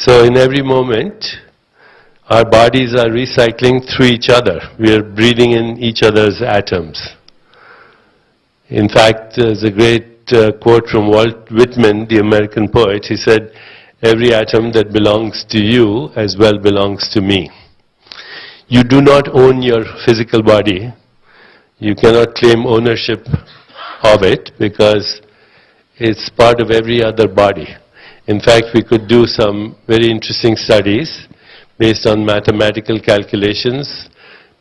So in every moment, our bodies are recycling through each other. We are breathing in each other's atoms. In fact, there's a great quote from Walt Whitman, the American poet. He said, "Every atom that belongs to you as well belongs to me." You do not own your physical body. You cannot claim ownership of it because it's part of every other body. In fact, we could do some very interesting studies based on mathematical calculations,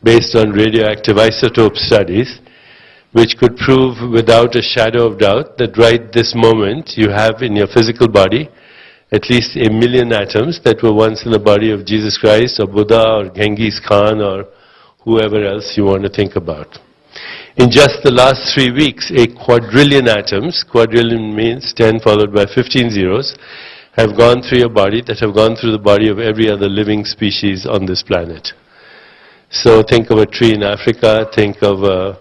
based on radioactive isotope studies, which could prove without a shadow of doubt that right this moment you have in your physical body at least 1 million atoms that were once in the body of Jesus Christ or Buddha or Genghis Khan or whoever else you want to think about. In just the last 3 weeks, a quadrillion atoms, quadrillion means 10 followed by 15 zeros, have gone through your body, that have gone through the body of every other living species on this planet. So think of a tree in Africa, think of a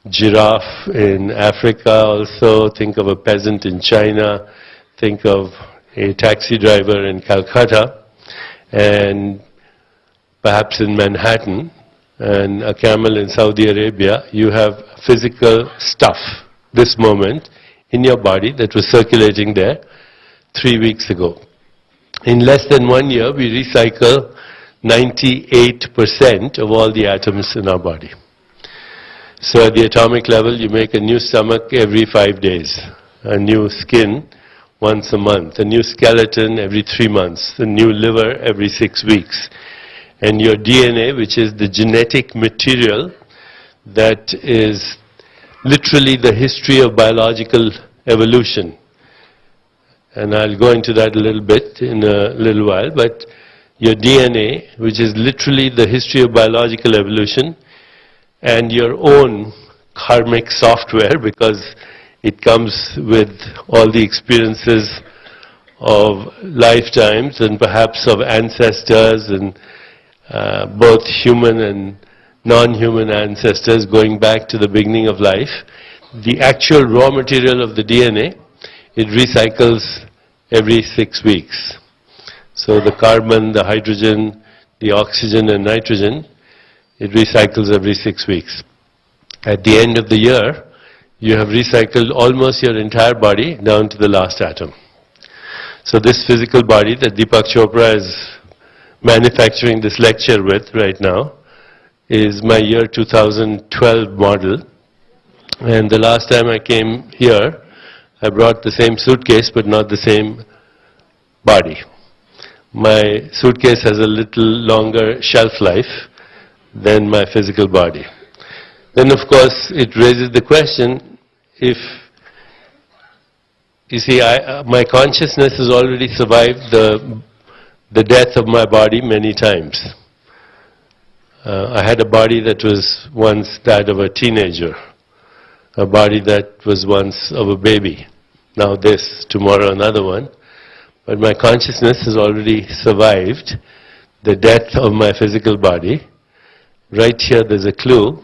giraffe in Africa also, think of a peasant in China, think of a taxi driver in Calcutta, and perhaps in Manhattan, and a camel in Saudi Arabia. You have physical stuff this moment in your body that was circulating there 3 weeks ago. In less than 1 year, we recycle 98% of all the atoms in our body. So at the atomic level, you make a new stomach every 5 days, a new skin once a month, a new skeleton every 3 months, a new liver every 6 weeks. And your DNA, which is the genetic material that is literally the history of biological evolution. And I'll go into that a little bit in a little while, but your DNA, which is literally the history of biological evolution, and your own karmic software, because it comes with all the experiences of lifetimes and perhaps of ancestors and both human and non-human ancestors going back to the beginning of life. The actual raw material of the DNA, it recycles every 6 weeks. So the carbon, the hydrogen, the oxygen and nitrogen, it recycles every 6 weeks. At the end of the year, you have recycled almost your entire body down to the last atom. So this physical body that Deepak Chopra is manufacturing this lecture with right now is my year 2012 model. And the last time I came here, I brought the same suitcase but not the same body. My suitcase has a little longer shelf life than my physical body. Then of course it raises the question, if, you see, my consciousness has already survived the death of my body many times. I had a body that was once that of a teenager, a body that was once of a baby, now this, tomorrow another one. But my consciousness has already survived the death of my physical body. Right here there's a clue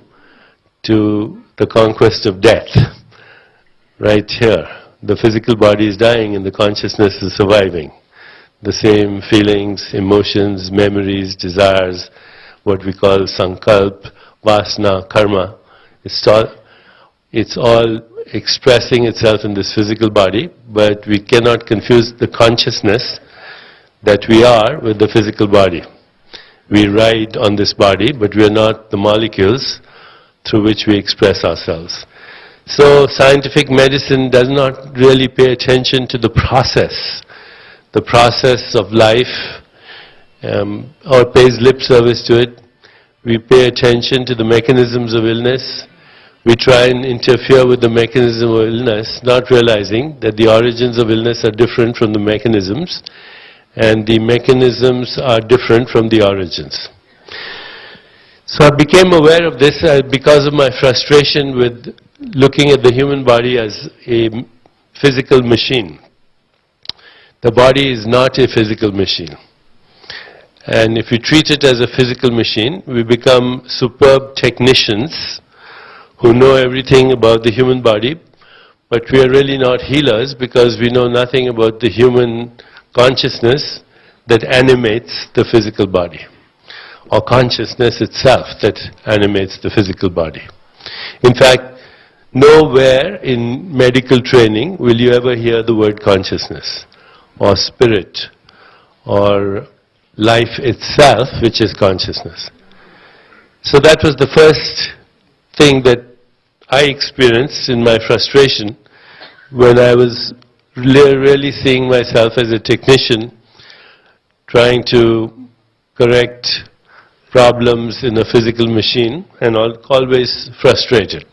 to the conquest of death. Right here. The physical body is dying and the consciousness is surviving. The same feelings, emotions, memories, desires, what we call sankalp, vasana, karma. It's all expressing itself in this physical body, but we cannot confuse the consciousness that we are with the physical body. We ride on this body, but we are not the molecules through which we express ourselves. So scientific medicine does not really pay attention to the process of life, or pays lip service to it. We pay attention to the mechanisms of illness. We try and interfere with the mechanism of illness, not realizing that the origins of illness are different from the mechanisms, and the mechanisms are different from the origins. So I became aware of this because of my frustration with looking at the human body as a physical machine. The body is not a physical machine. And if we treat it as a physical machine, we become superb technicians who know everything about the human body, but we are really not healers because we know nothing about the human consciousness that animates the physical body, or consciousness itself that animates the physical body. In fact, nowhere in medical training will you ever hear the word consciousness, or spirit, or life itself, which is consciousness. So that was the first thing that I experienced in my frustration when I was really seeing myself as a technician trying to correct problems in a physical machine and always frustrated.